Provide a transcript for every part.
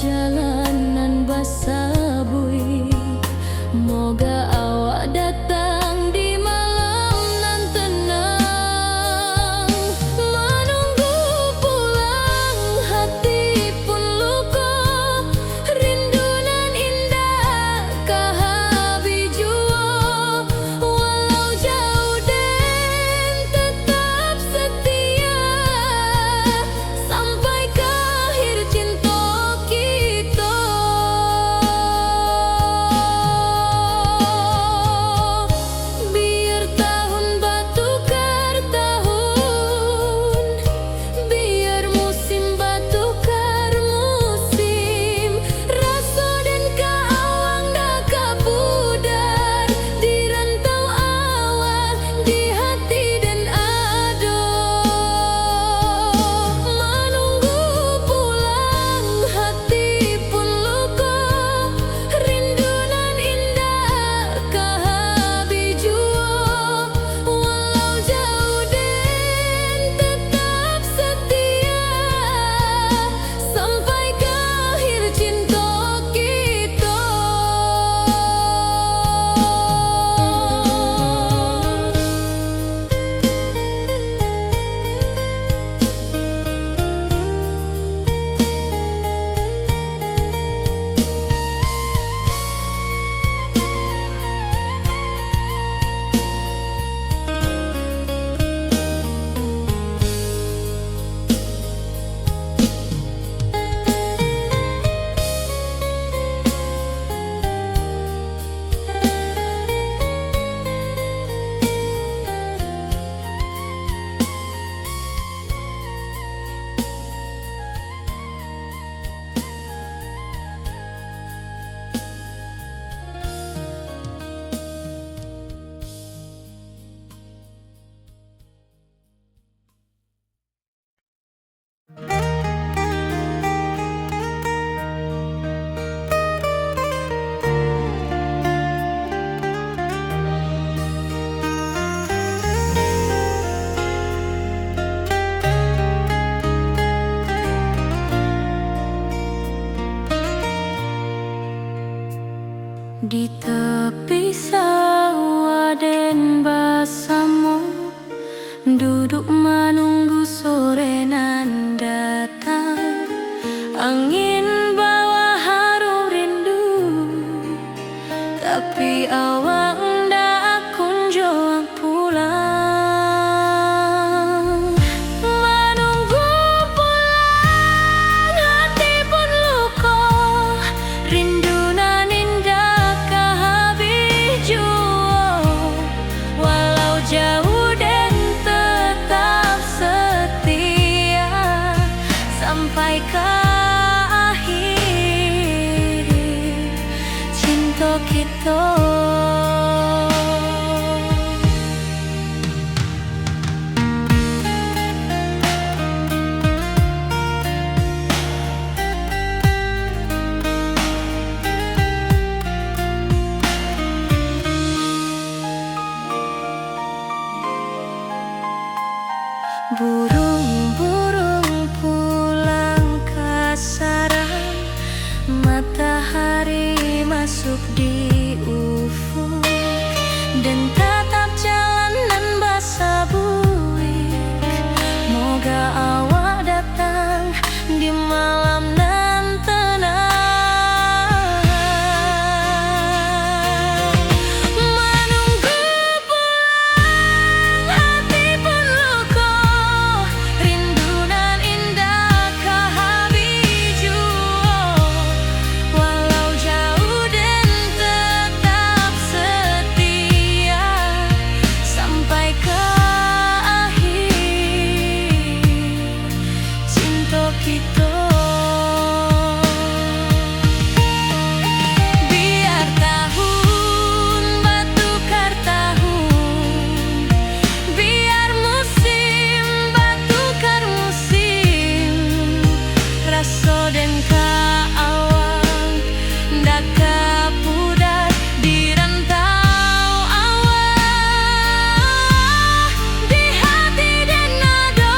jalanan basah bui. Moga awak datang di malam nan tenang. Menunggu pulang hati pun luka. Rindu nan indah kahabi jua. Walau jauh dan tetap setia sampai ke akhir cinta kita. Biar tahun batukar tahun, biar musim batukar musim. Rasa dan kaawang dah kapudar di rantau awal di hati dan ado. Menunggu pulang hati pun luka. Rindu nan indah kahabi jua. Walau jauh dan tetap setia sampai ke akhir cinta kita. Di tepi sawah den basamu, duduk menunggu sore nan datang. Angin bawa harum rindu, tapi awak ndak kunjung pulang. Menunggu pulang hati pun luka. Rindu nan indah kahabi jua. Walau jauh dan tetap setia sampai ke akhir cinta kita. Burung-burung pulang ke sarang, matahari masuk di ufuk, dan tatap jalanan basah buik. Moga awak datang di malam nan tenang. Menunggu pulang hati pun luka. Rindu nan indah kahabi jua. Walau jauh dan tetap setia sampai ke akhir cinta kita. Biar tahun batukar tahun, biar musim batukar musim. Rasa dan kaawang ndak kapudar di rantau awal di hati dan ado.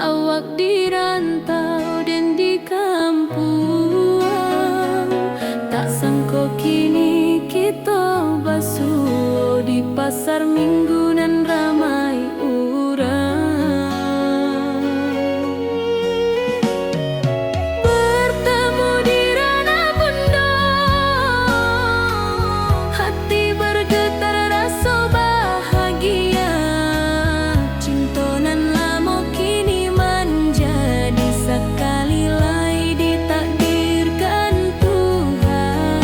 awak di rantau dan di kampung. Tak sangko kini kita basuh di pasar minggu nan ramai urang. Bertemu di ranah pondok, hati bergetar rasa bahagia. Cinta nan lama kini menjadi sekali lagi ditakdirkan Tuhan.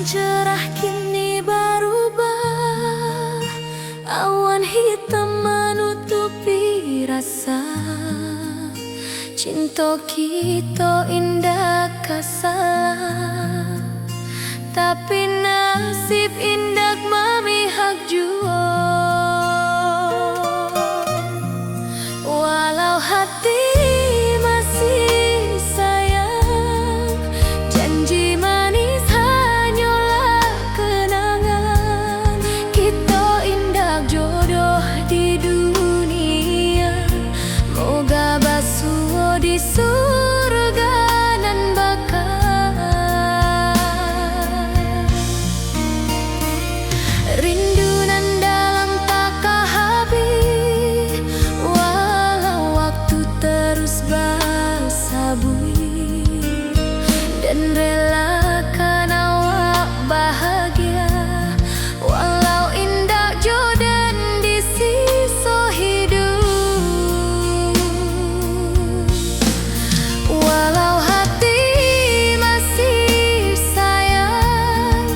cerah kini berubah, awan hitam menutupi rasa. Cinta kita indah kasalah, tapi nasib indah memihak jua. Walau hati masih sayang, janji manis hanyalah kenangan. Kita indah jodoh di dunia, moga basuh di surga nan bakal. Rindu nan dalam tak habis, walau waktu terus bersabui, dan relakan awak bahagia, walau indah jodan di sisa hidup. Walau hati masih sayang,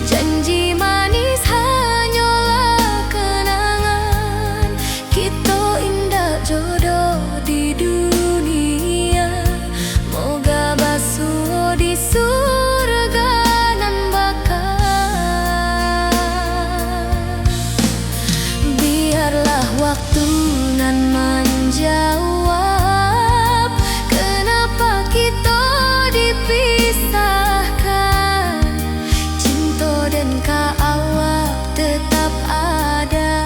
janji manis hanyalah kenangan. Kita indah jodoh di dunia, moga basuh di surga nan bakal. Biarlah waktu nan menjawab, kenapa kita dipisahkan. Cinta dan awak tetap ada,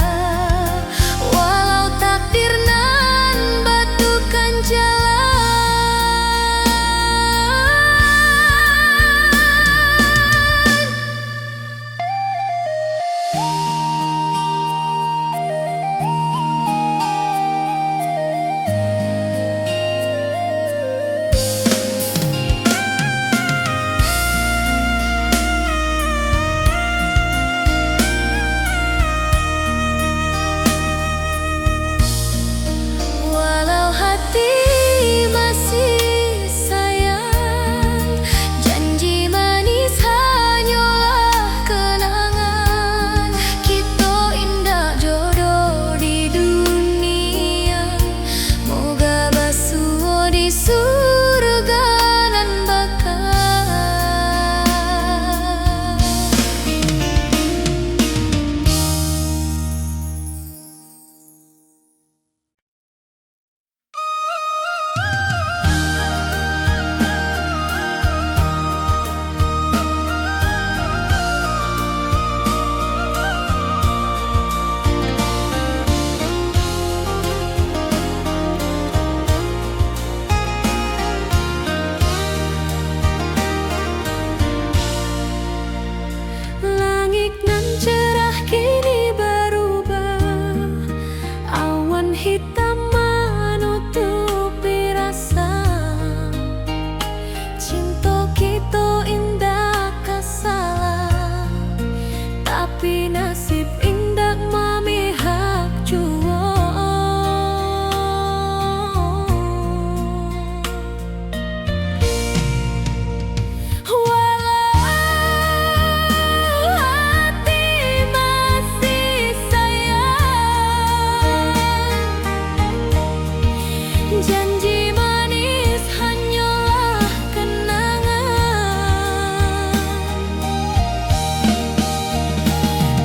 walau takdir nan batukan jalan. Walau hati masih sayang, janji manis hanyalah kenangan. Kita indah jodoh di dunia, moga basuh di surga nan bakal. Langit nan cerah kini berubah, awan hitam menutupi rasa. Cinta kita indah kasalah, tapi nasib indah memihak jua. Hati masih sayang, janji manis hanyalah kenangan.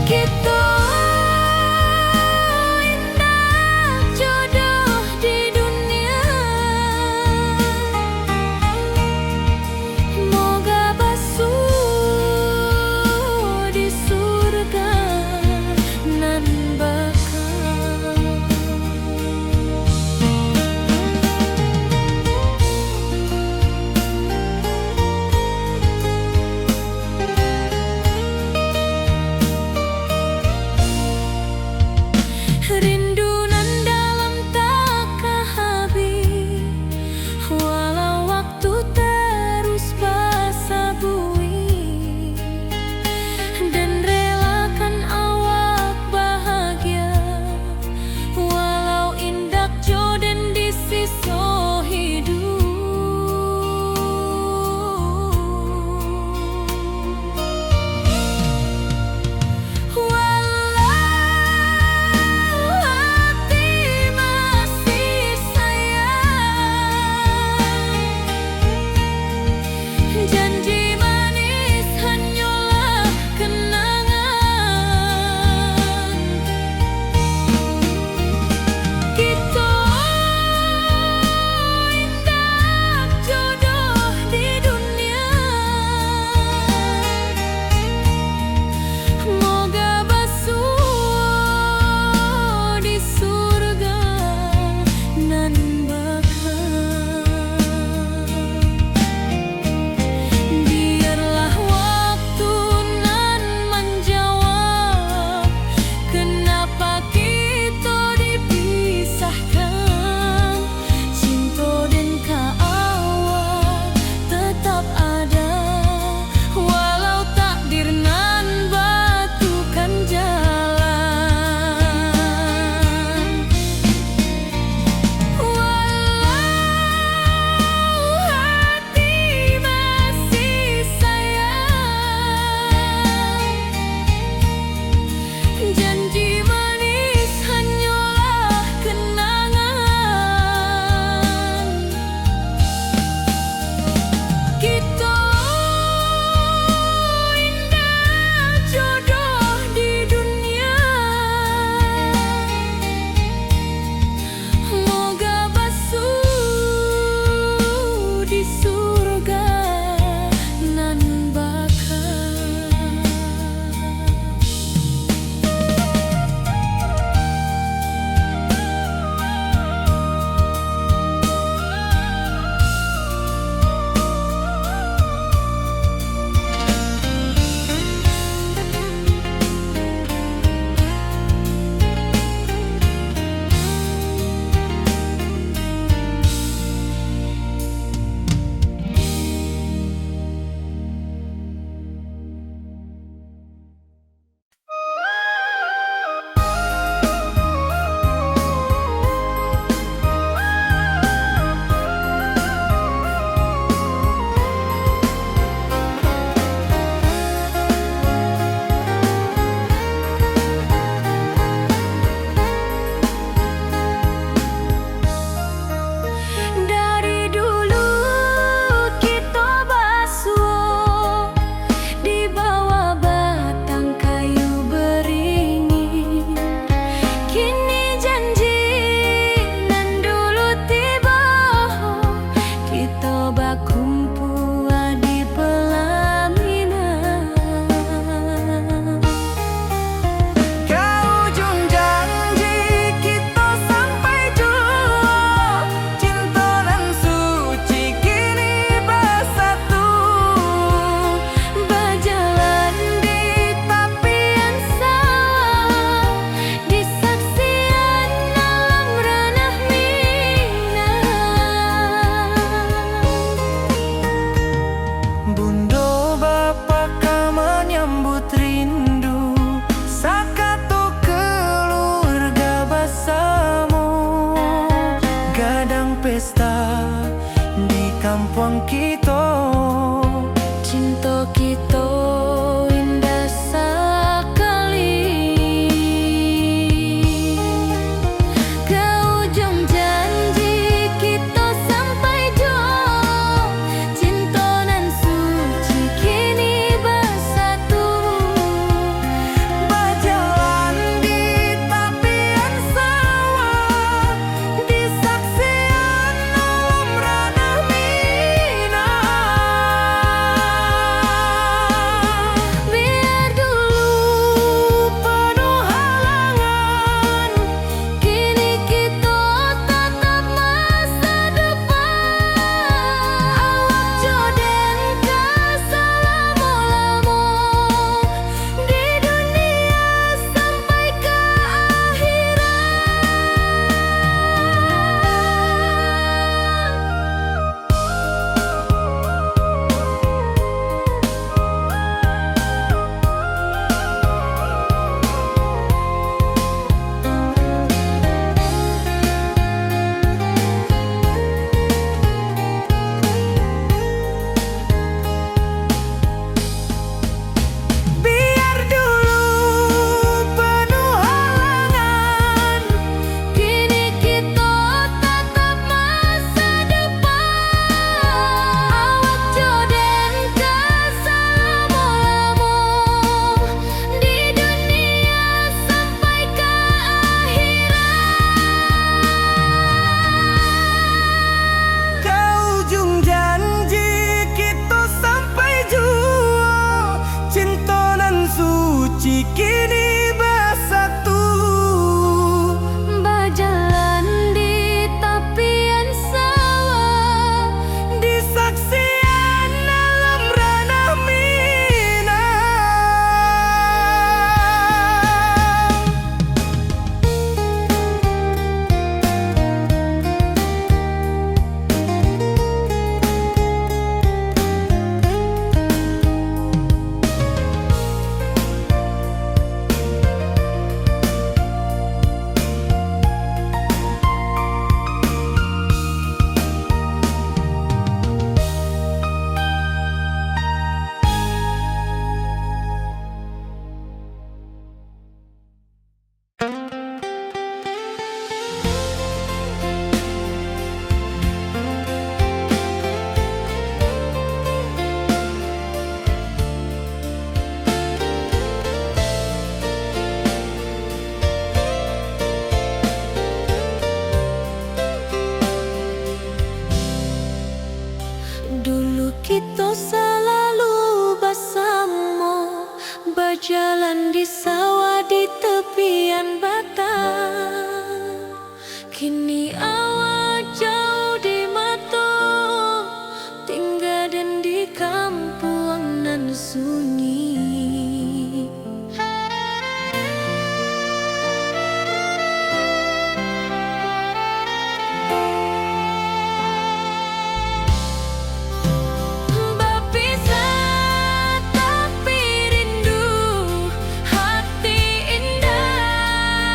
Kita indah jodoh di dunia, moga basuh di surga nan bakal. pesta di kampung kita. Cinta kita indah sekali. Ke ujung janji kita sampai jauh. Cinta nan suci kini bersatu. Berjalan di tepian sawah, di saksian alam ranah Minang. Biar dulu penuh halangan, kini kita tatap masa depan. Awak joden keselamo-lamo di dunia sampai ke Biar dulu penuh halangan, kini kita tatap masa depan. Awak joden keselamo-lamo di dunia sampai ke ke ujung janji kita sampai jua. Cinta nan suci kini bersatu. berjalan di tepian sawah. Di saksian alam ranah Minang. Dulu kita selalu bersama, berjalan di sawah di tepian batang. Kini awak jauh di mata, tinggal dan di kampung nan sunyi. Berpisah, 'tapi rindu hati indah.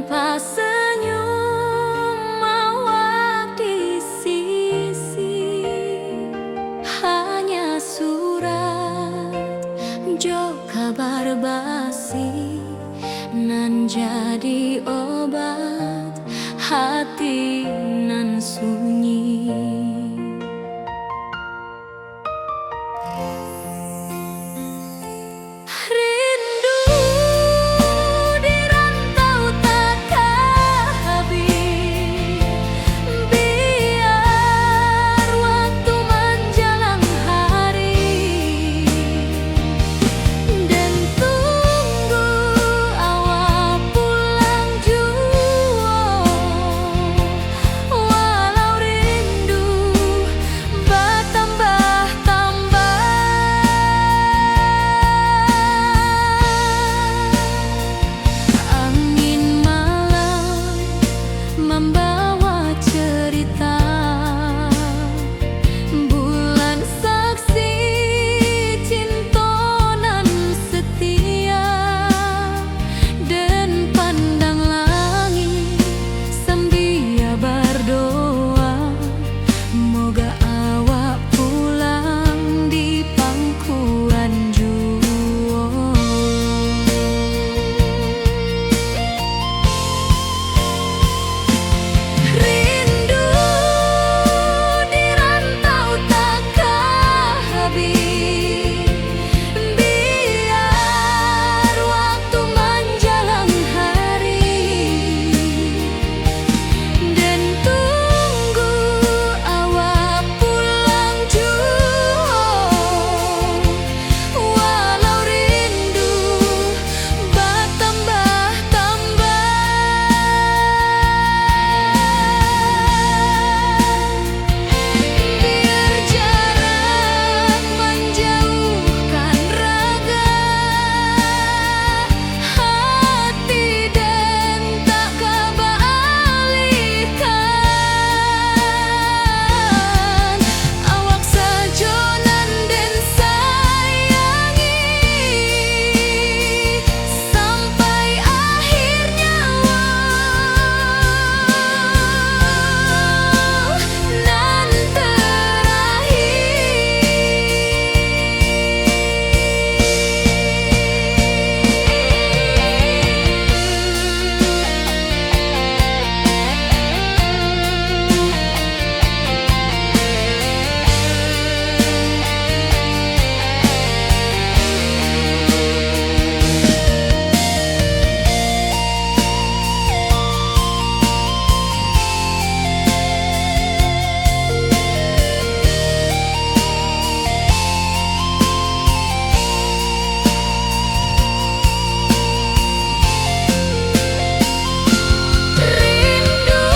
tanpa senyum awak di sisi, hanya surat jo kabar basi nan jadi obat hati nan sunyi. Rindu di rantau takkan habis, biar waktu menjelang hari, dan tunggu awak pulang jua, walau rindu bertambah-tambah. Angin malam membawa cerita, bulan saksi cinta nan setia, dan pandang langit sambil berdoa, moga awak pulang di pangkuan jua. Rindu di rantau takkan habis, biar waktu menjelang hari, dan tunggu awak pulang jua, walau rindu bertambah-tambah. Biar jarak menjauhkan raga hati, dan tak kebalikan, awak sajonan dan sayangi sampai akhir nyawa nan rindu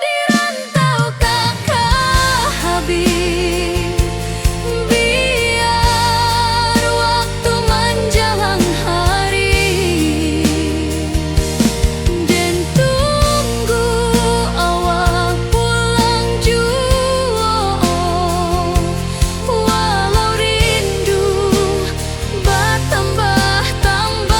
di rantau takkan habis, biar waktu menjelang hari, dan tunggu awak pulang jua, walau rindu bertambah-tambah.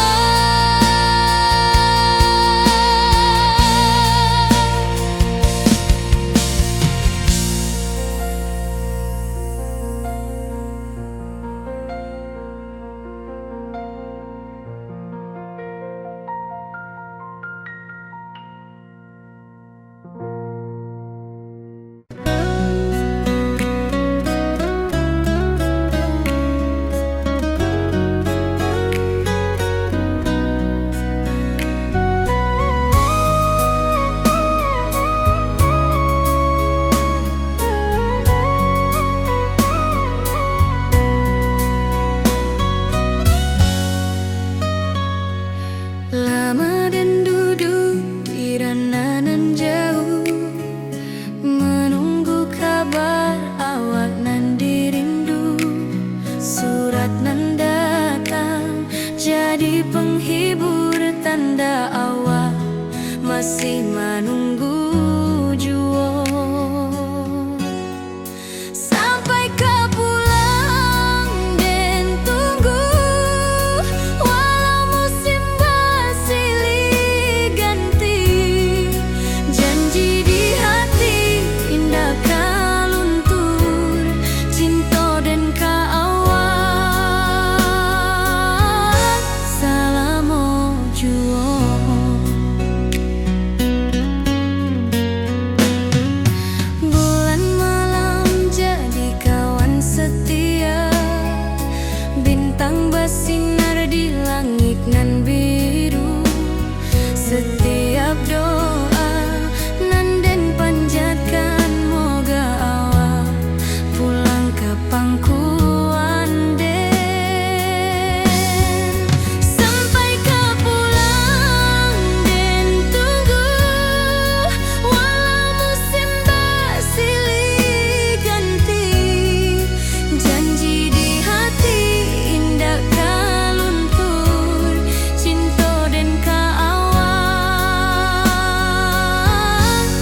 Lama dan duduk di ranah jauh, menunggu kabar awak nan dirindu. Surat nan datang jadi penghibur, tanda awak masih menunggu jua. Sampai ke pulang dan tunggu, walau musim bersilih nan biru. Setiap doa nan den panjatkan moga awak pulang ke pangkuan den. Sampai ke pulang den tunggu walau musim bersilih ganti. Janji di hati indah kaluntur cinta den ka awak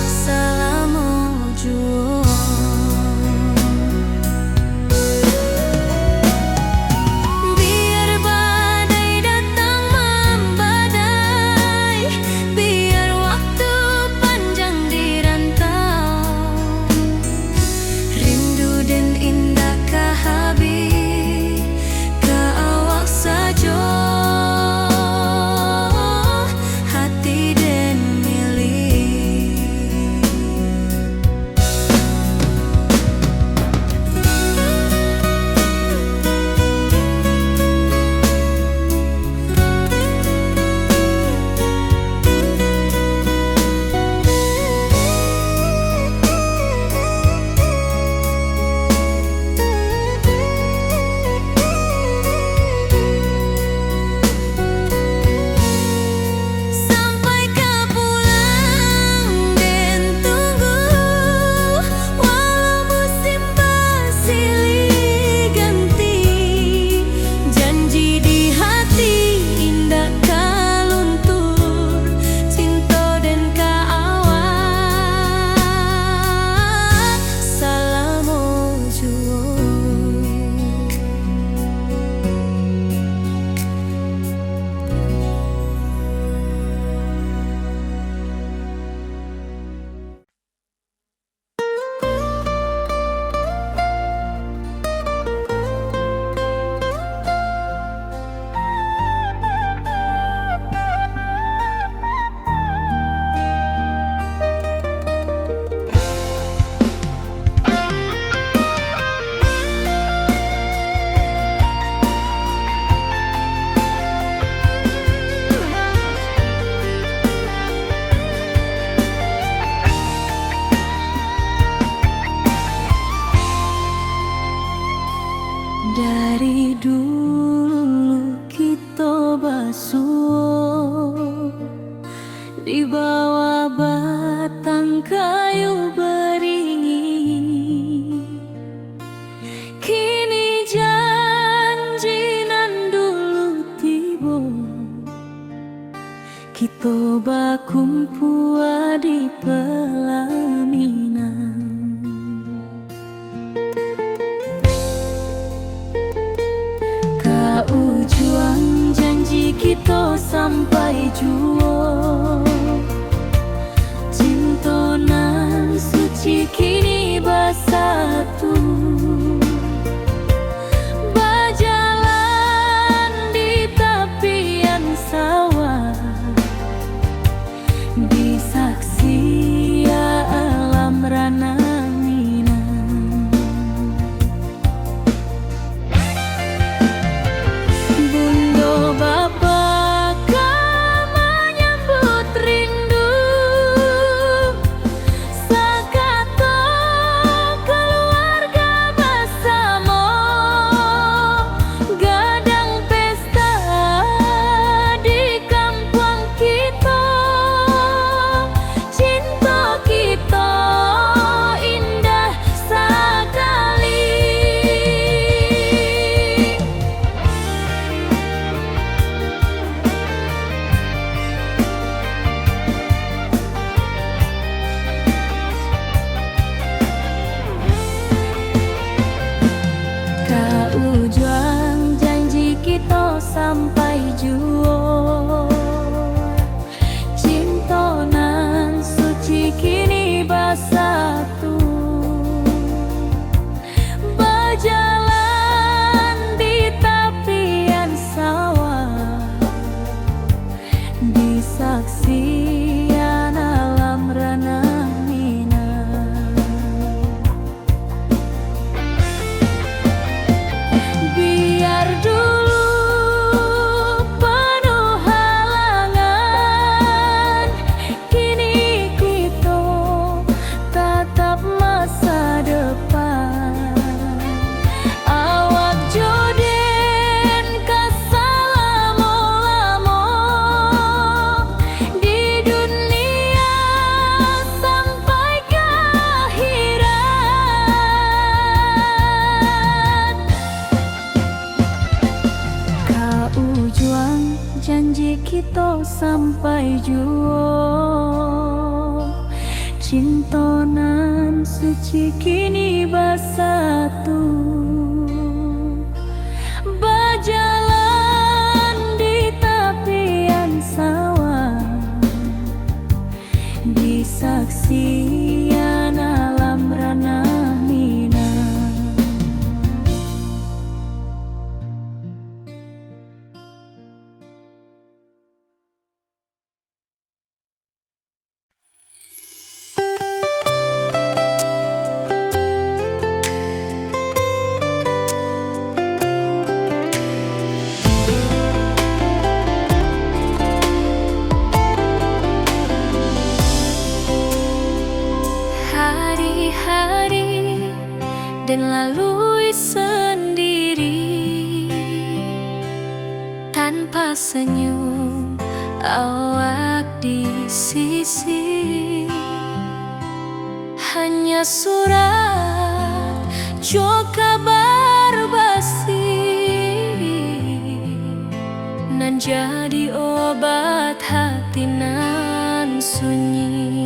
selama juang. Biar badai datang membadai, biar waktu panjang dirantau, rindu dan indah ka habis ka awak saja, hati dan milik. Sampai ke pulang den tunggu walau musim bersilih ganti. Janji di hati indah kaluntur cinta den ka awak selama juang. Dari dulu kita basuh di bawah batang kayu beringin. Kini janji nan dulu tiba, kita bakumpul di pelaminan. Juang janji kita sampai jua, cinta nan suci kini bersatu, berjalan di tepian sawah, di saksi alam rana. Sampai jua, cinta nan suci kini bersatu, berjalan di tepian sawah, di saksian alam ranah minang. Biar dulu penuh Ujuang janji kita sampai juo, cintonan suci kini bersatu. Berjalan di tepian sawah, di saksian alam ranah Minang. Hari-hari dan lalui sendiri, tanpa senyum awak di sisi. Hanya surat jo kabar basi, nan jadi obat hati nan sunyi.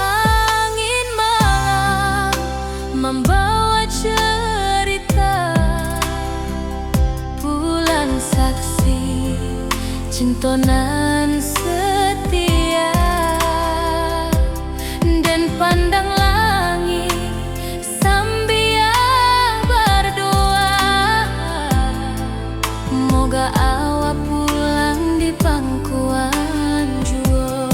Angin malam membawa cerita, bulan saksi cintonan setia, dan pandang langit sambil berdoa, moga awak pulang di pangkuan juo.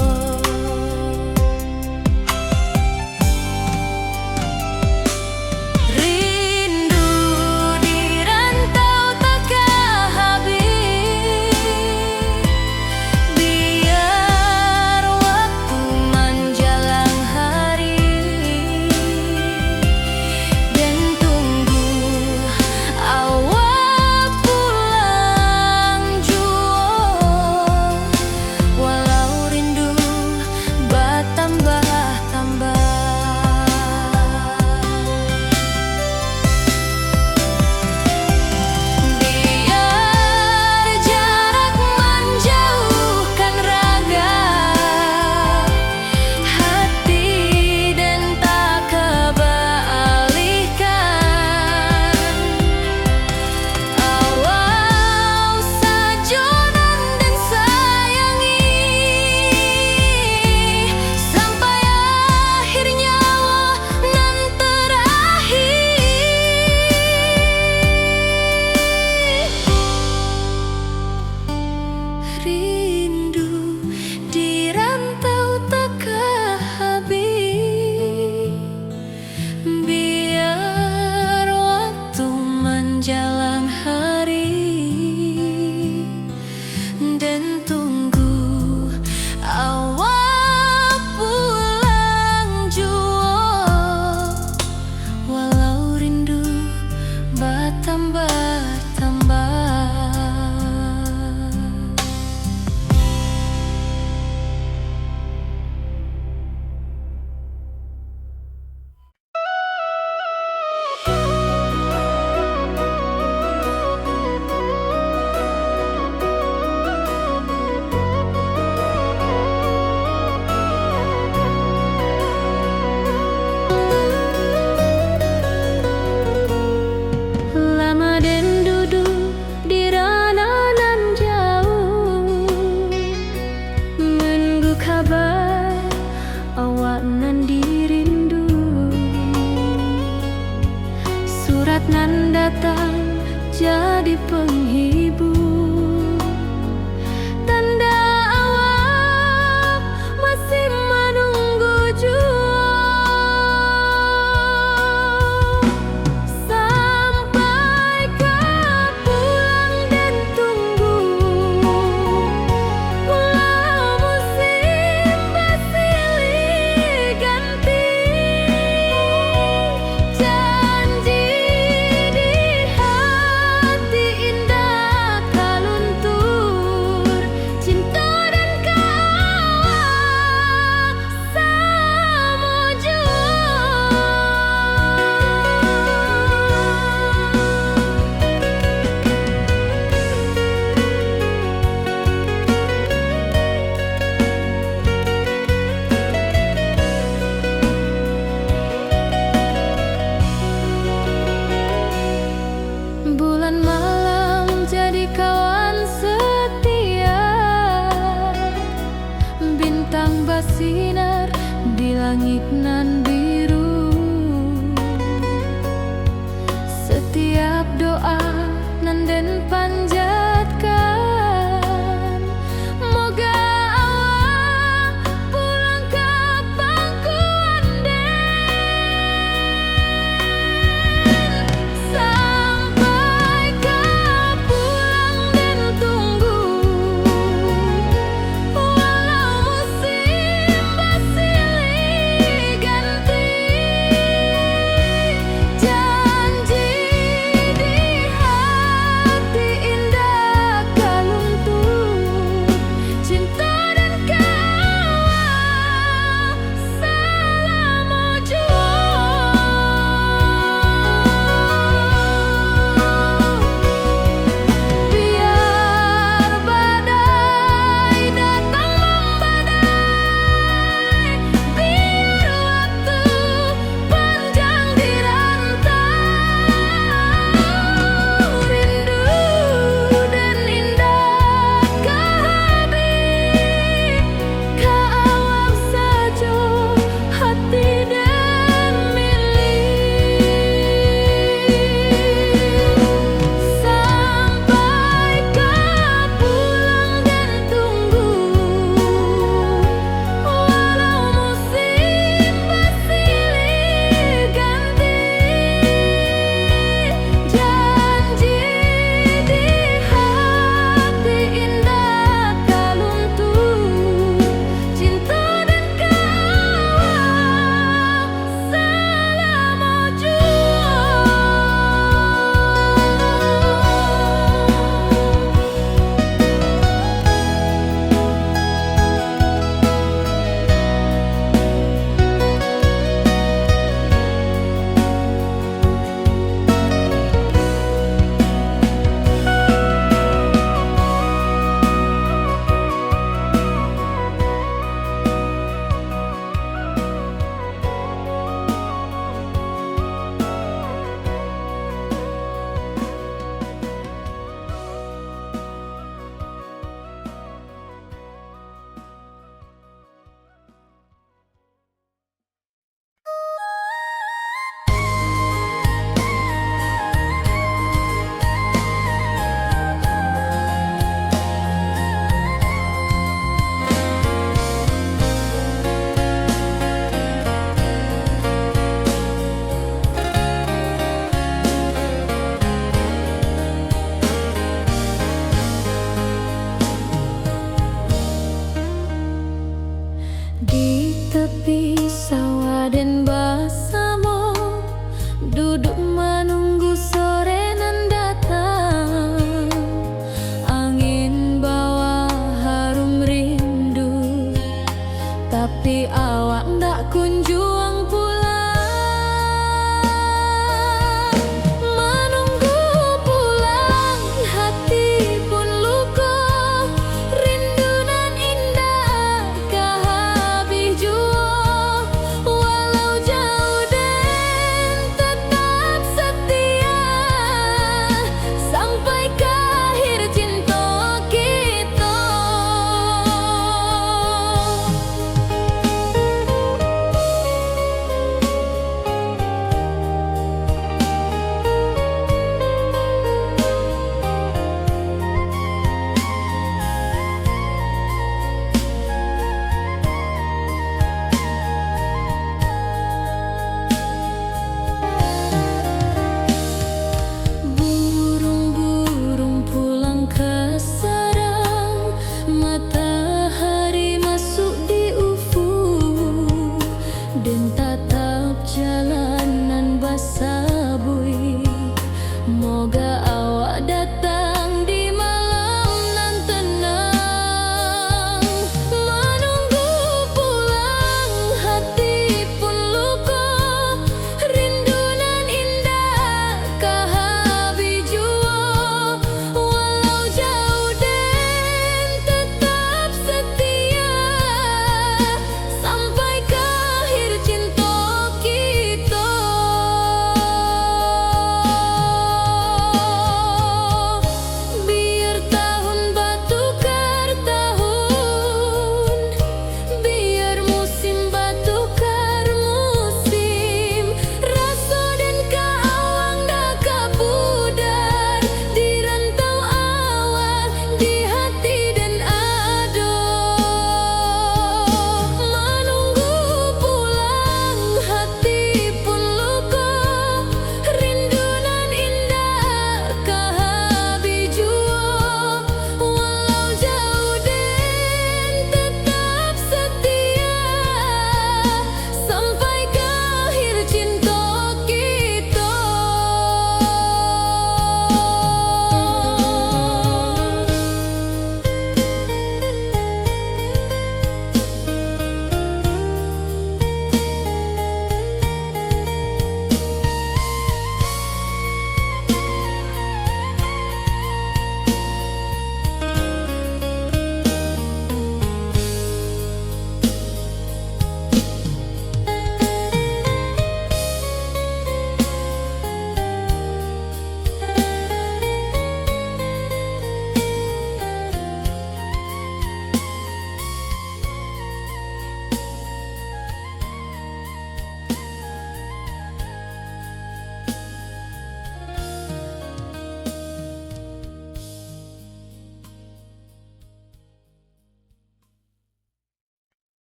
Rindu di rantau takkan habis, biar waktu menjelang hari, dan tunggu awak pulang juo. Walau rindu bertambah-tambah, biar jarak menjauhkan raga hati, dan tak kebalihkan. Awal sajonan dan sayangi, sampai akhir nyawa nan terakhir. Rindu di rantau takkan habis, biar waktu menjelang hari, dan tunggu awak pulang juo. Walau rindu bertambah-tambah. Lama dan duduk di ranah nan jauh, menunggu kabar awak nan dirindu. Surat nan datang jadi penghibur, tanda awak masih menunggu jua. tatap jalanan basabui. Moga awak datang di malam nan tenang. Menunggu pulang hati pun luka, rindu nan indah kahabi jua. Walau jauh dan tetap setia, sampai ke akhir cinta kita. Biar tahun batukar tahun, biar musim batukar musim, rasa dan kaawang dah kapudar di rantau awal di hati dan ado. Menunggu pulang hati pun luka, rindu nan indah kahabi jua. Walau jauh dan tetap setia, sampai ke akhir cinta kita.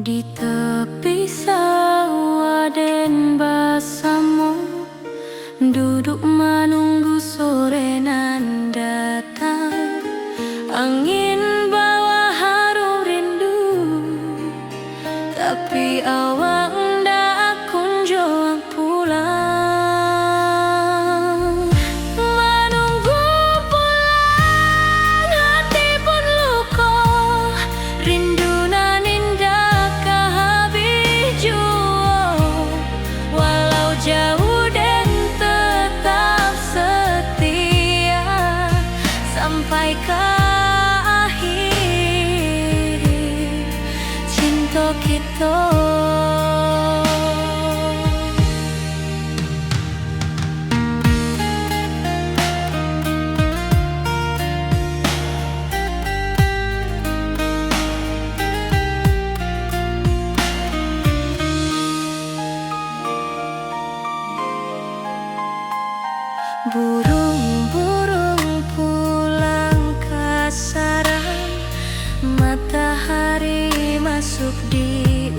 Di tepi sawah den basamu, duduk menunggu sore nan datang. Angin bawa harum rindu, tapi awak ndak kunjung pulang. Menunggu pulang hati pun luka, rindu nan indah kahabi jua. Walau jauh dan tetap setia, sampai ke akhir cinta kita. Burung-burung pulang ke sarang, matahari masuk di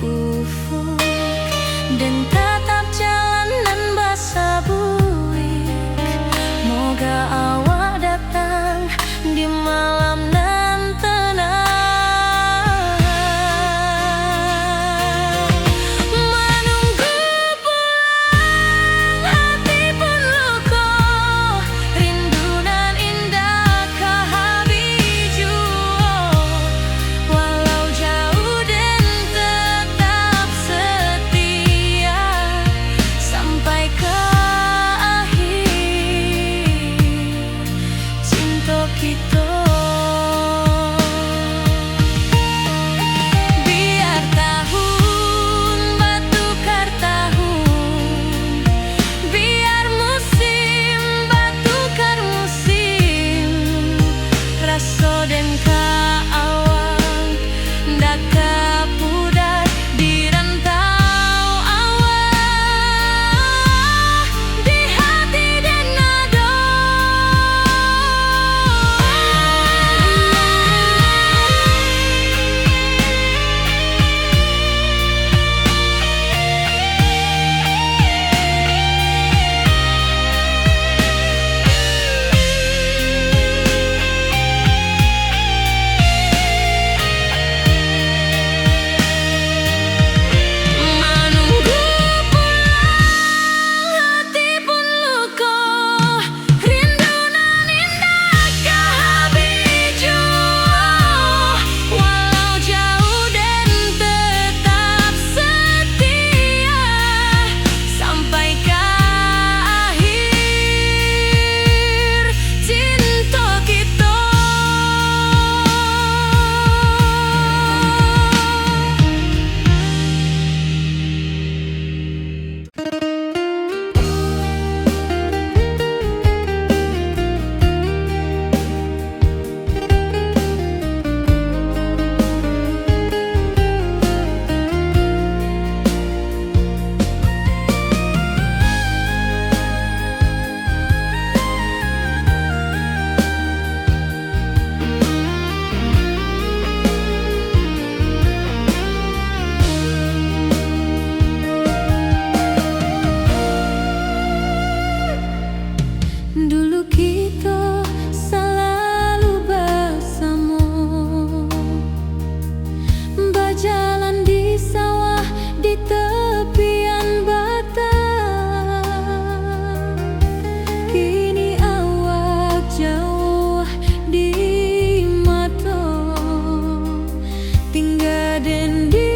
tinggal den di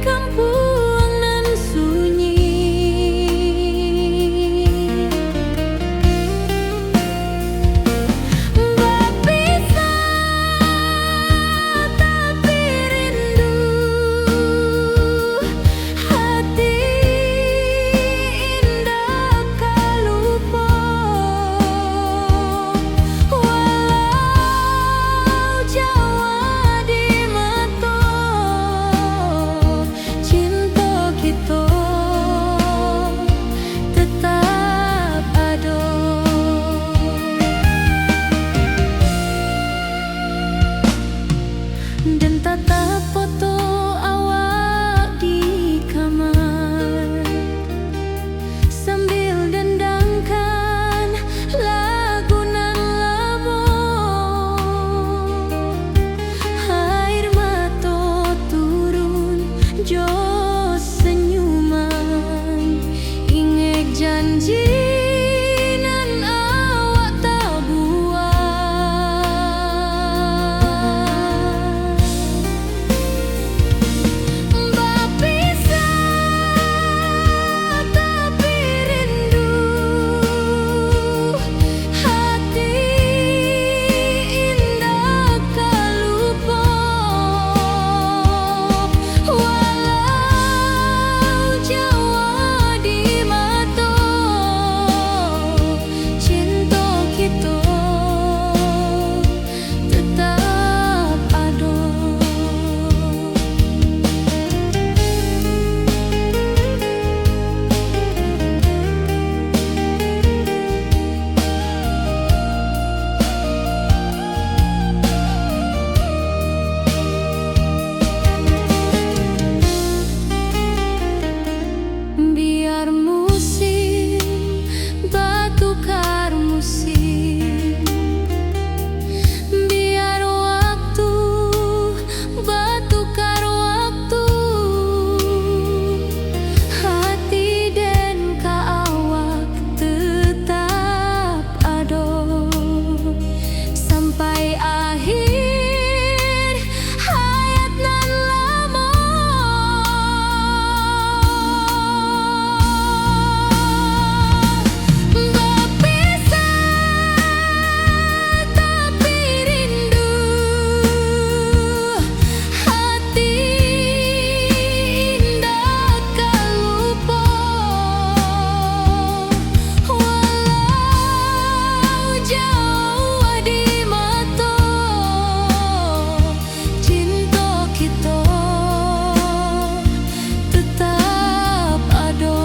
kampung nan sunyi. Berpisah tapi rindu, hati indah kalupa. Walau Jawa di mata, cinta kita tetap ada. Dan tatap foto awak di kamar, sambil dendangkan lagu nan lama. Air mata turun jo senyuman, ingat janji nan awak tak buat. Berpisah tapi rindu, hati indah kalupa. Walau Jawa di mata, cinta kita tetap ada. Biar musim bertukar musim, biar waktu bertukar waktu, hati dan awak tetap ada sampai akhir hayat nan lama. Berpisah tapi rindu, hati indah kalupa. Walau Jawa di mata, cinta kita tetap ada.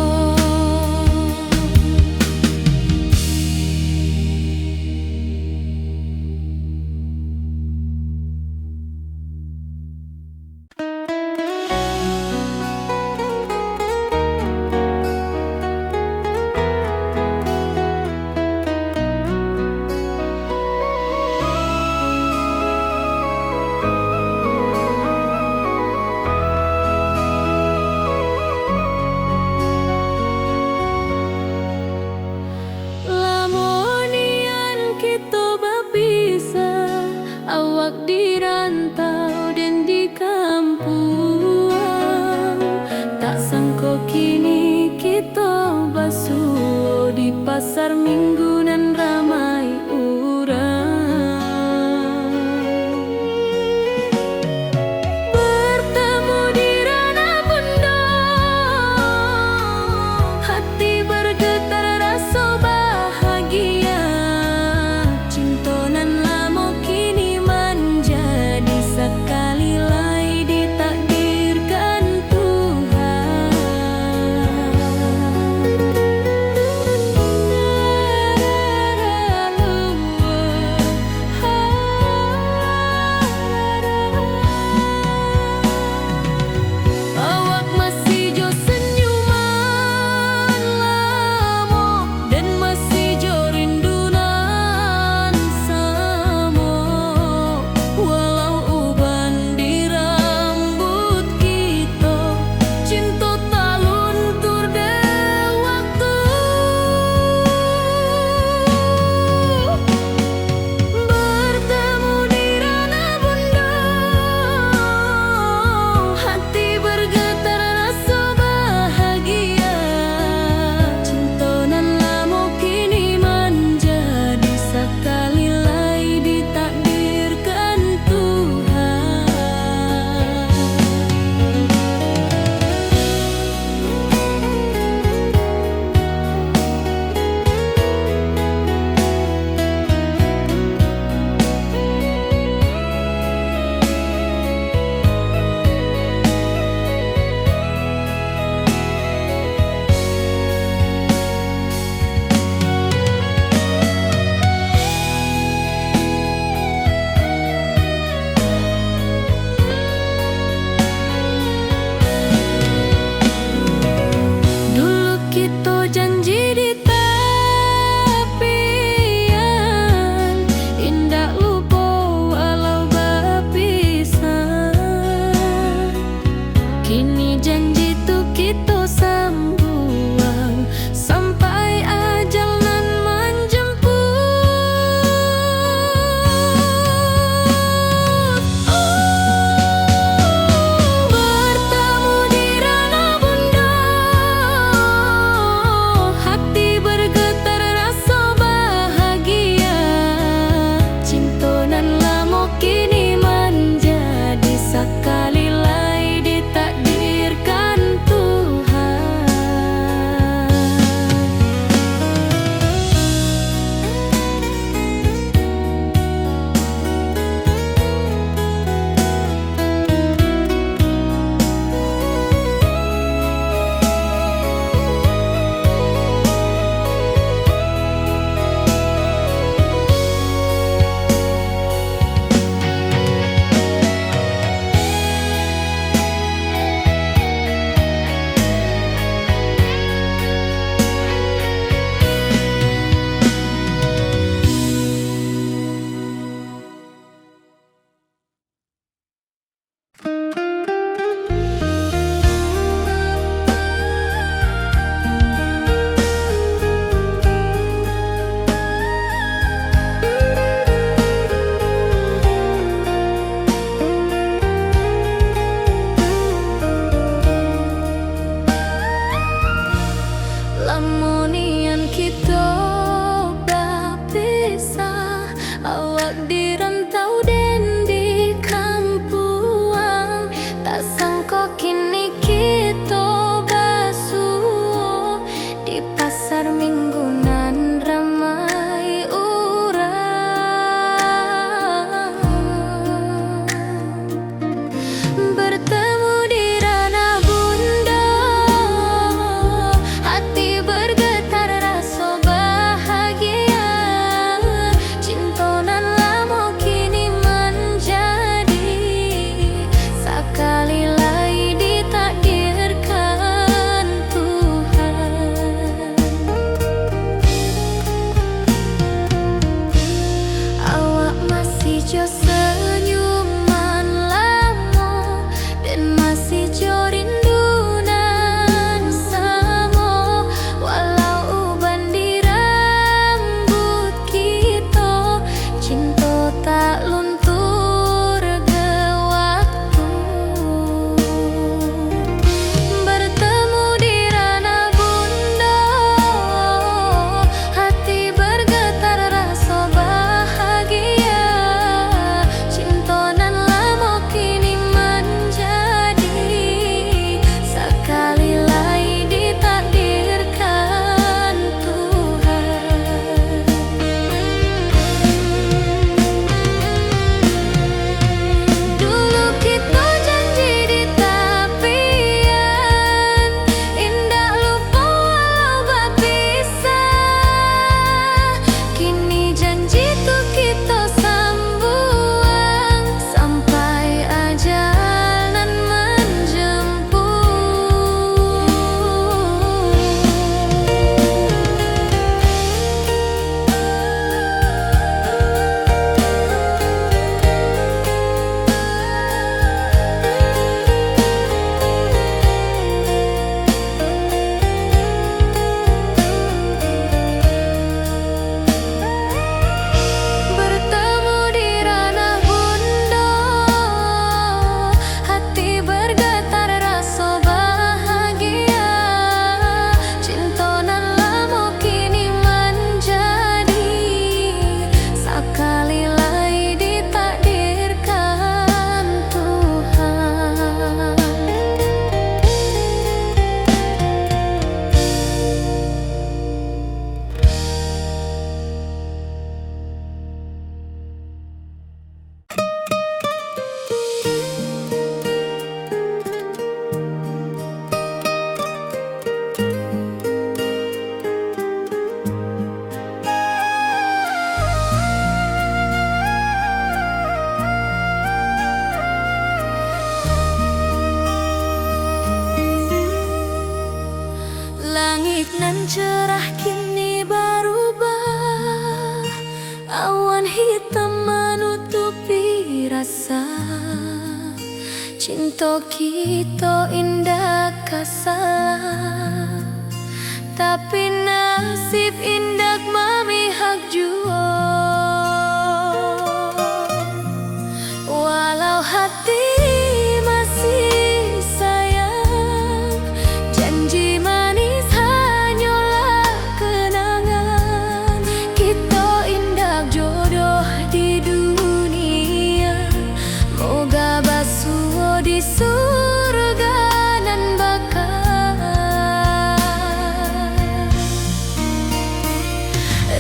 Lamonian kita berpisah, awak di rantau dan di kampung. Tak sangka kini kita basuh di pasar minggu nan ramai urang. Bertemu di ranah bunda, hati bergetar rasa bahagia. Cinta nan lama kini menjadi sekali lagi ditakdirkan Tuhan. Cinta kita indah kasalah, tapi nasib indah memihak jua. Walau hati masih sayang, janji manis hanyalah kenangan. Kita indah jodoh di dunia, moga basuh di surga nan bakal.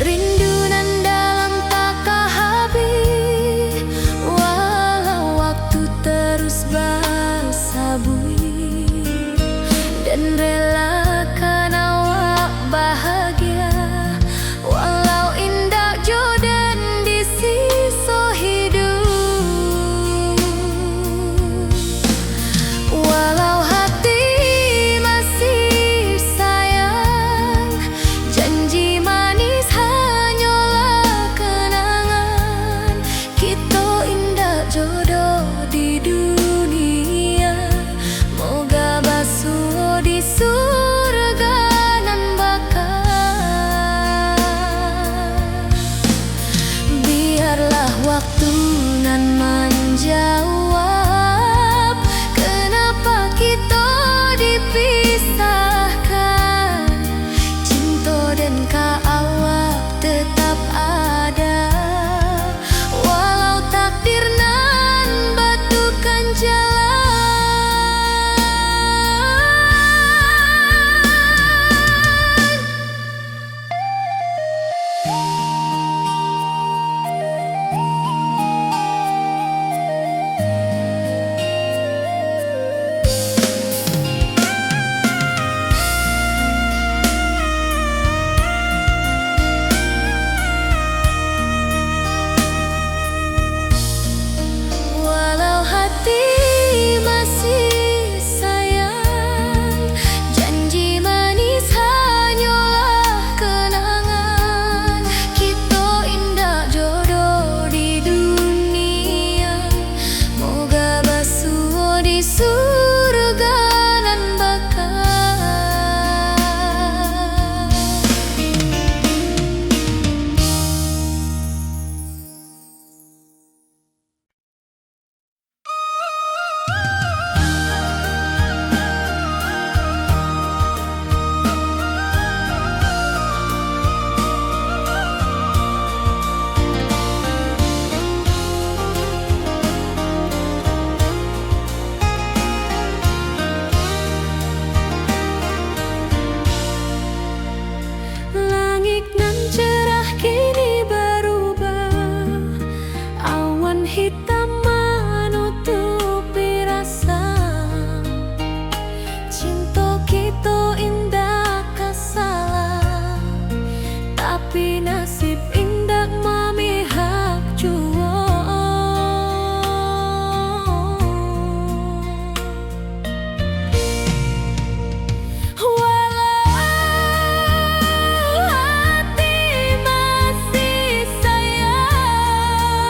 Rindu nan dalam tak habis, walau waktu terus bersabui, dan relakan awak bahagia, walau indah jodoh di sisa hidup. Walau hati masih sayang, janji manis hanyalah kenangan. Kita indah jodoh di dunia, moga basuh di surga nan bakal. Biarlah waktu nan menjawab kenapa kita dipisahkan. Cinta dan awak tetap ada, walau takdir nan batukan jalan. Walau hati masih sayang, janji manis hanyalah kenangan. Kita indah jodoh di dunia, moga basuh di surga nan bakal. Langit nan cerah kini berubah, awan hitam menutupi rasa. Cinta kita indah kasalah, tapi nasib indah memihak jua. Walau hati masih sayang,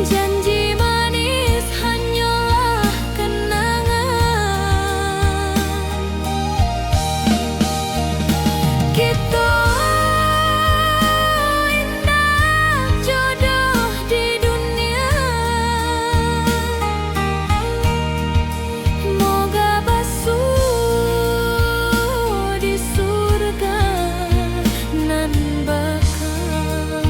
janji manis hanyalah kenangan. Kita indah jodoh di dunia, moga basuh di surga nan bakal.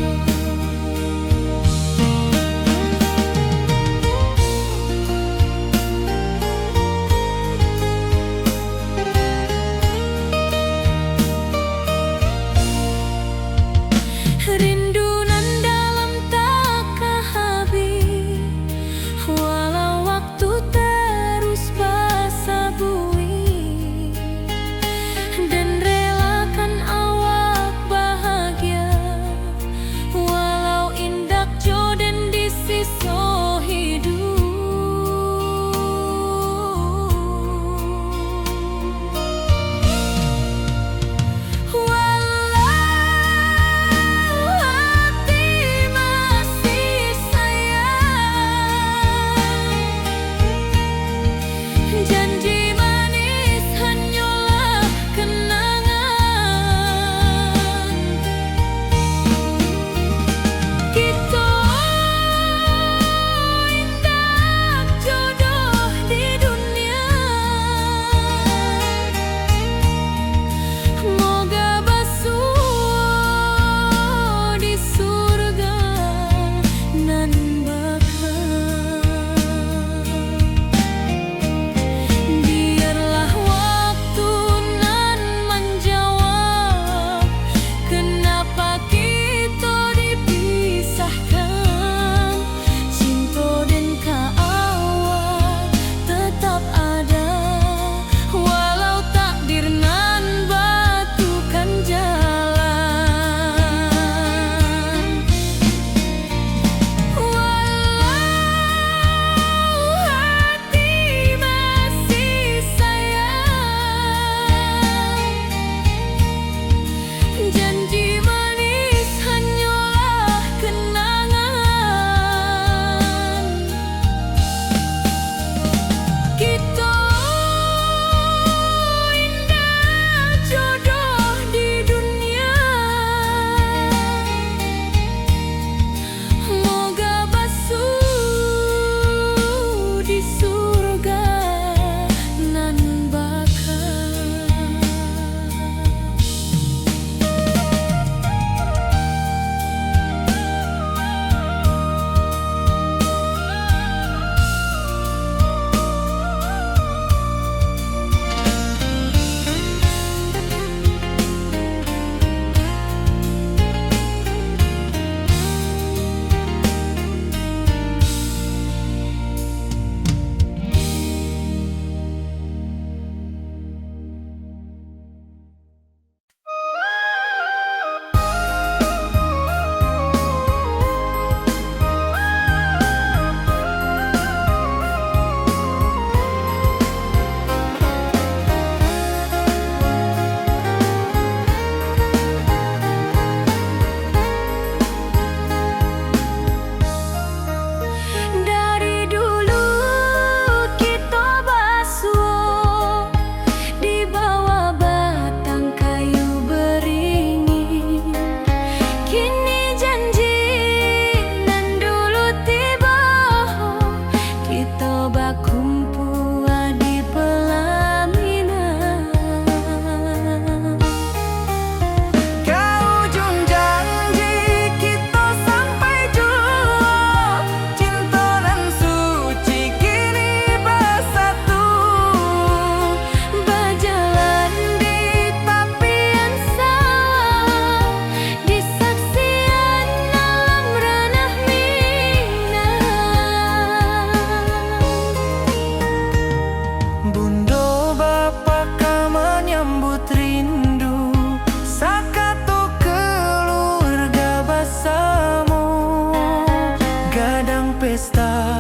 pesta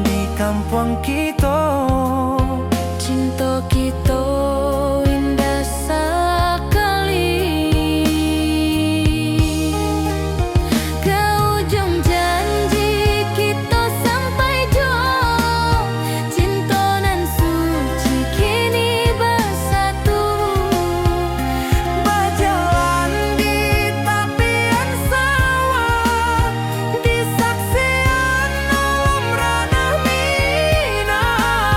di kampung kita. Cinta kita indah sekali. Ke ujung janji kita sampai jauh. Cinta nan suci kini bersatu. Berjalan di tepian sawah, di saksian alam ranah Minang.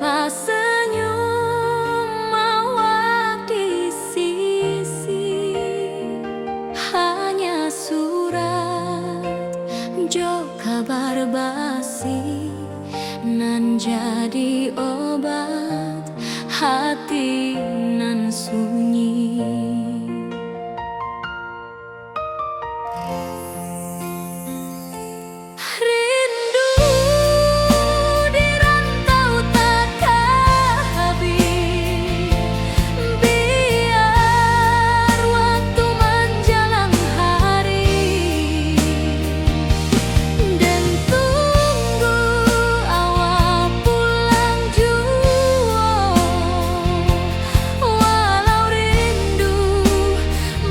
tanpa senyum awak di sisi, hanya surat jo kabar basi nan jadi obat hati nan sunyi. Rindu di rantau takkan habis, biar waktu menjelang hari, dan tunggu awak pulang jua, walau rindu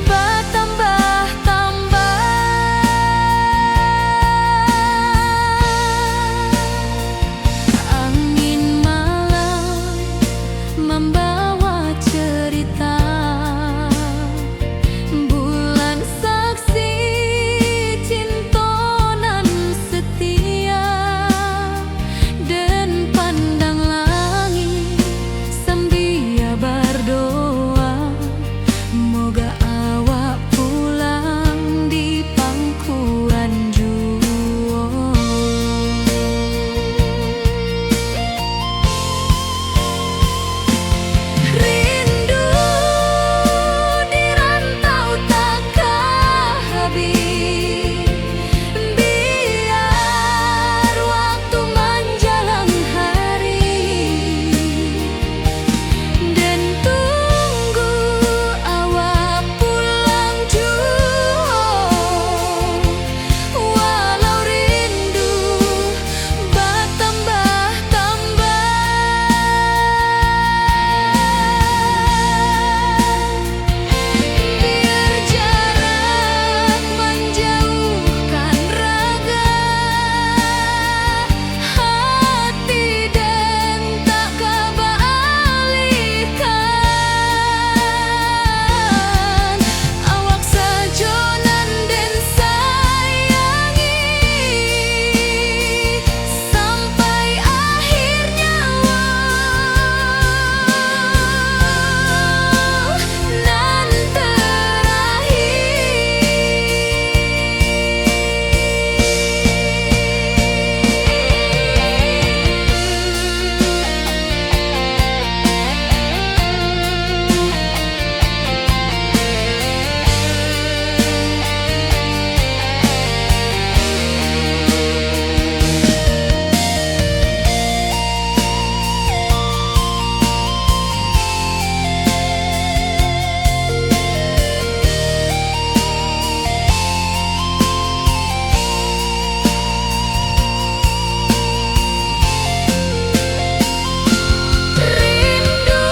bertambah-tambah. Angin malam membawa cerita, bulan saksi cinta nan setia, dan pandang langit sambil berdoa, moga awak pulang di pangkuan jua. Rindu di rantau takkan habis, biar waktu menjelang hari, dan tunggu awak pulang jua, walau rindu bertambah-tambah. Biar jarak menjauhkan raga, hati dan tak kebalikan, awak sajonan dan sayangi sampai akhir nyawa nan rindu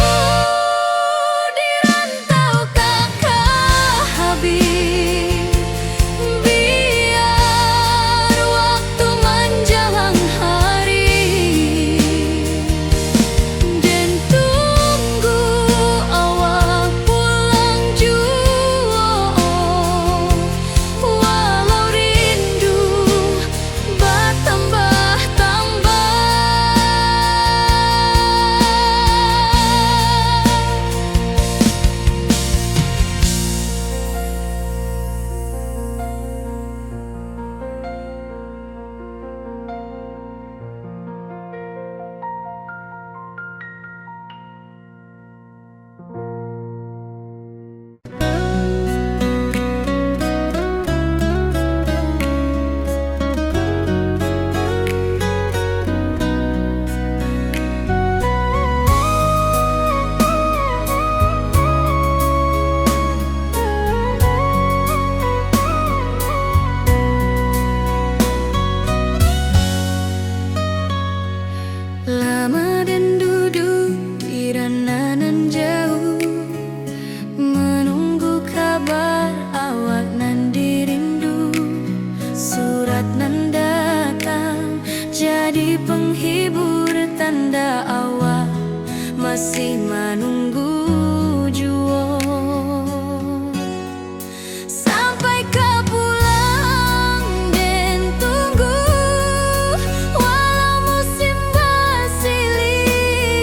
di rantau takkan habis, biar waktu menjelang hari, dan tunggu awak pulang jua, walau rindu bertambah-tambah. Lama dan duduk di ranah jauh, menunggu kabar awak nan dirindu. Surat nan datang jadi penghibur, tanda awak masih menunggu jua. Sampai ke pulang dan tunggu, walau musim bersilih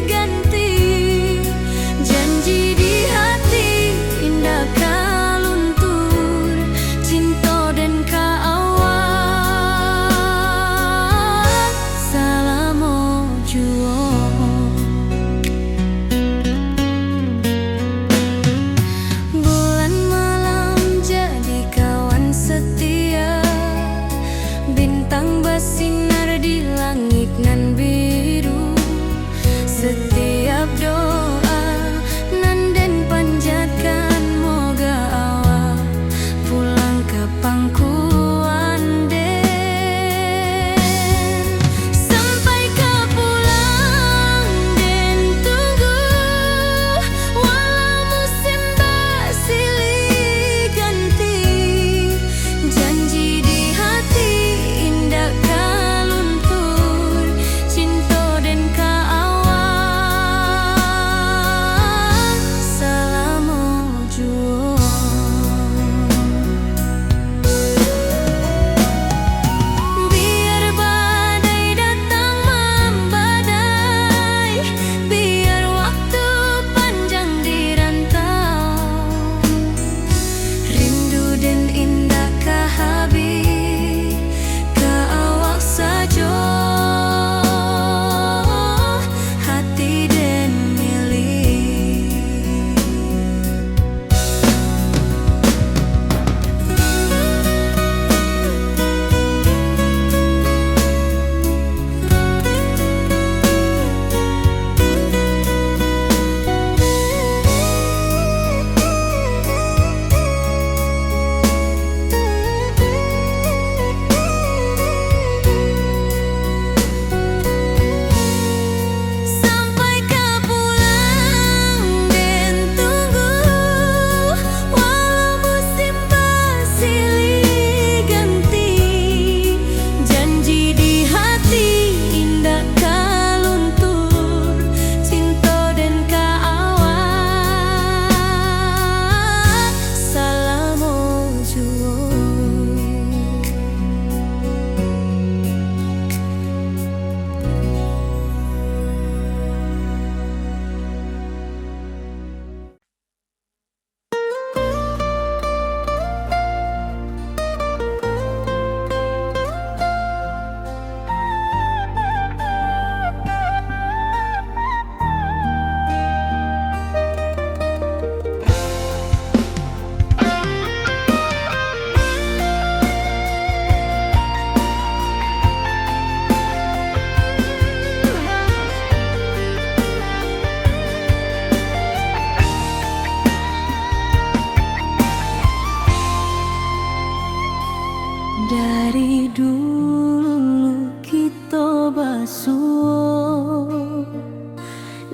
suo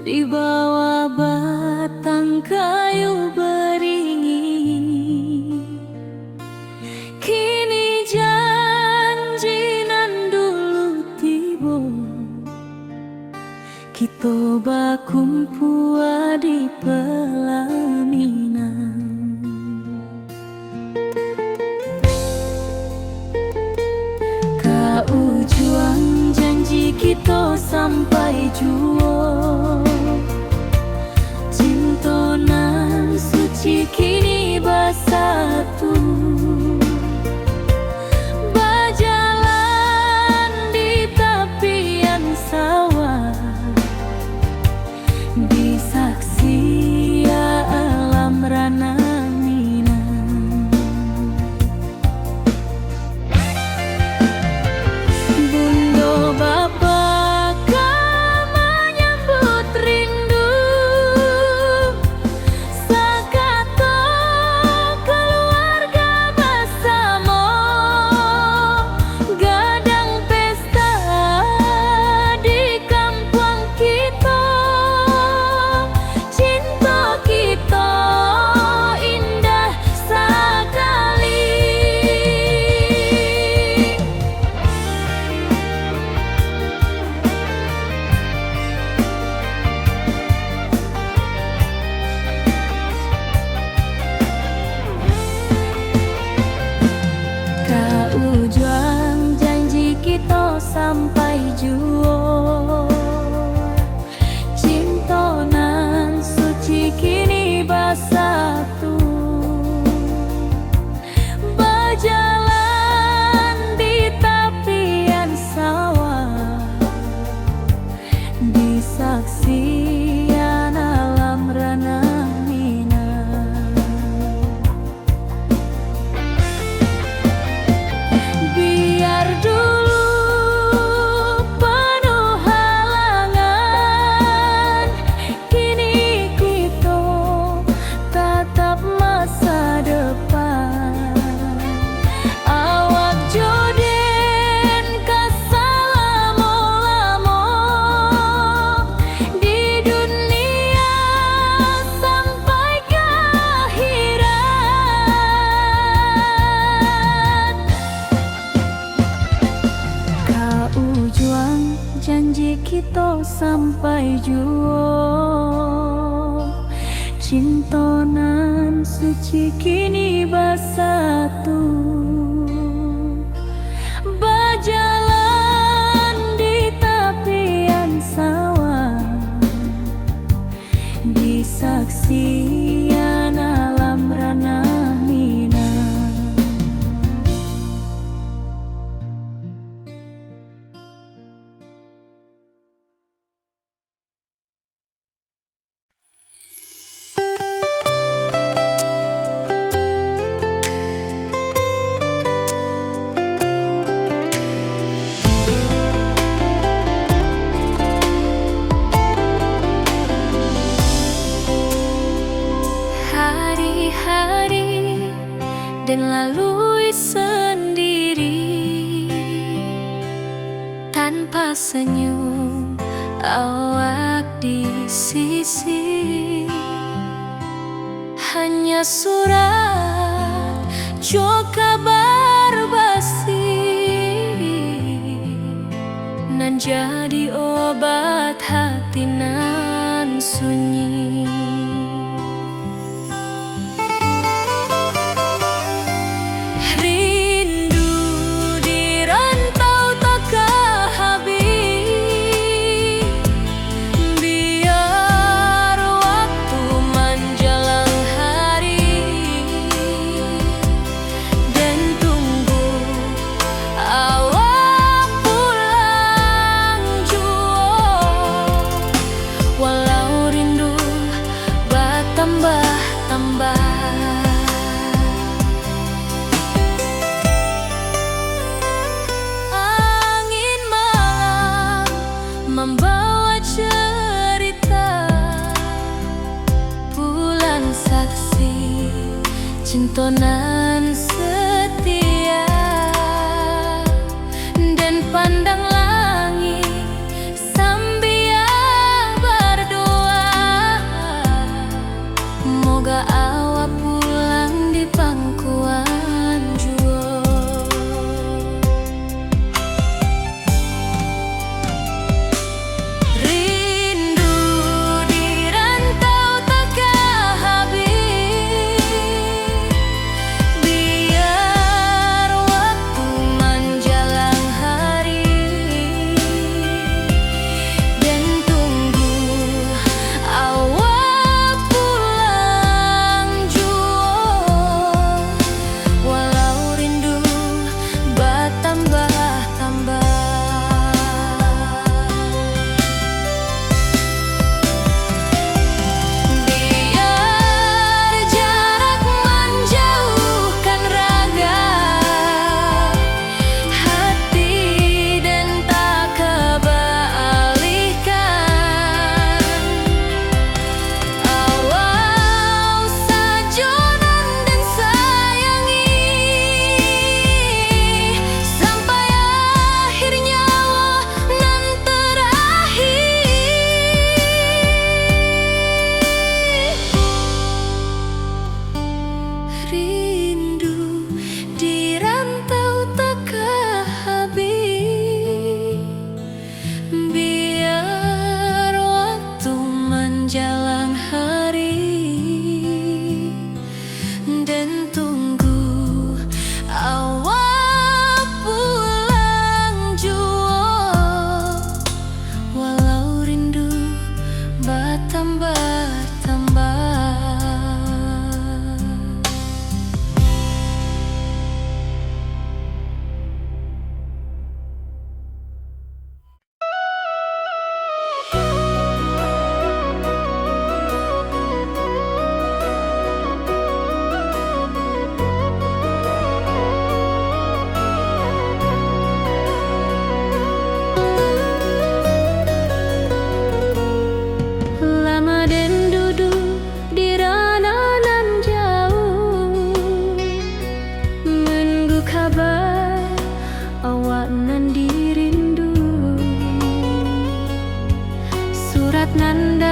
di bawah batang kayu beringin. Kini janji nan dulu tiba, kita bakumpul di pelaminan. Kau juang janji kita sampai jua, cinta nan suci kini bersatu. Berjalan di tepian sawah, di saksi alam rana Minang. Bunda bapa kau menyambut rindu, sakato keluarga bersama, gadang pesta di kampung kita. Cinta kita indah sekali. Kau juang janji kita sampai jua, cinta nan suci kini bersatu. Berjalan di tepian sawah, di saksian alam rana Minang. Biar dulu penuh halangan, kini kita tatap masa depan. Awak joden kasalamo-lamo di dunia sampai ke akhirat. Kau juang janji kita sampai jua, cinta nan suci kini bersatu. Berjalan di tepian sawah, di saksian alam rana Minang. Hari-hari dan lalui sendiri, tanpa senyum awak di sisi. Hanya surat jo kabar basi nan jadi obat hati nan sunyi. Rindu di rantau tak habis, biar waktu menjelang hari dan tunggu awak pulang jua. Walau rindu bertambah-tambah, angin malam membawa cerita, bulan saksi cinta nan setia, dan pandang langit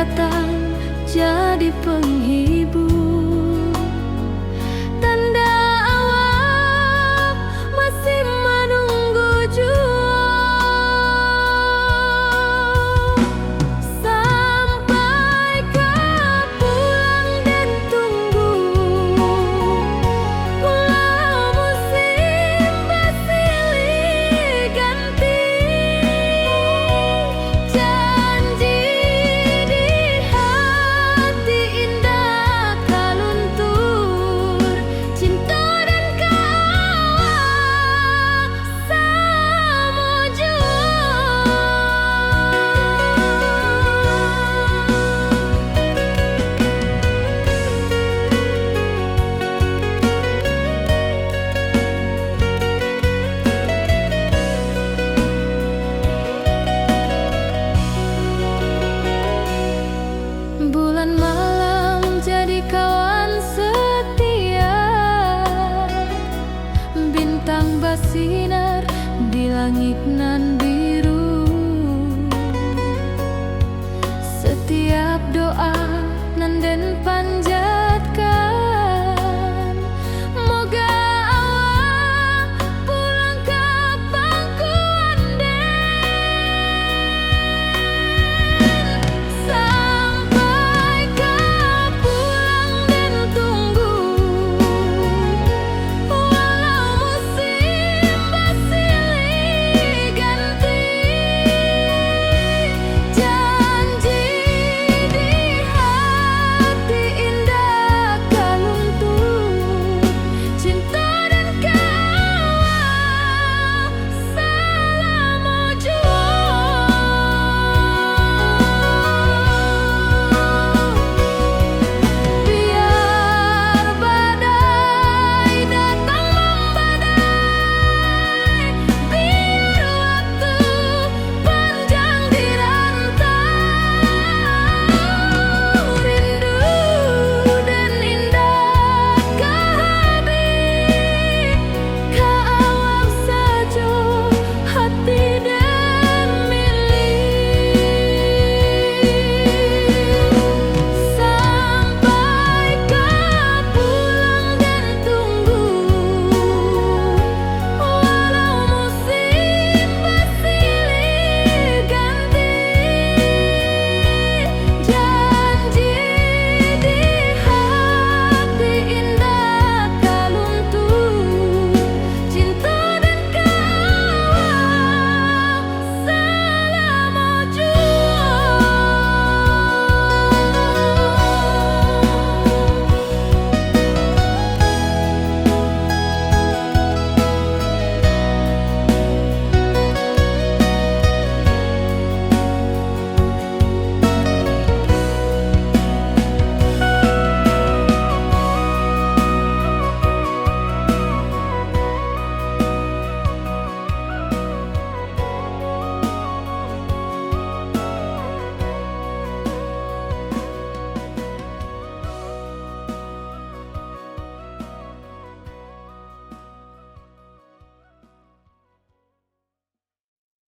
datang jadi penghibur.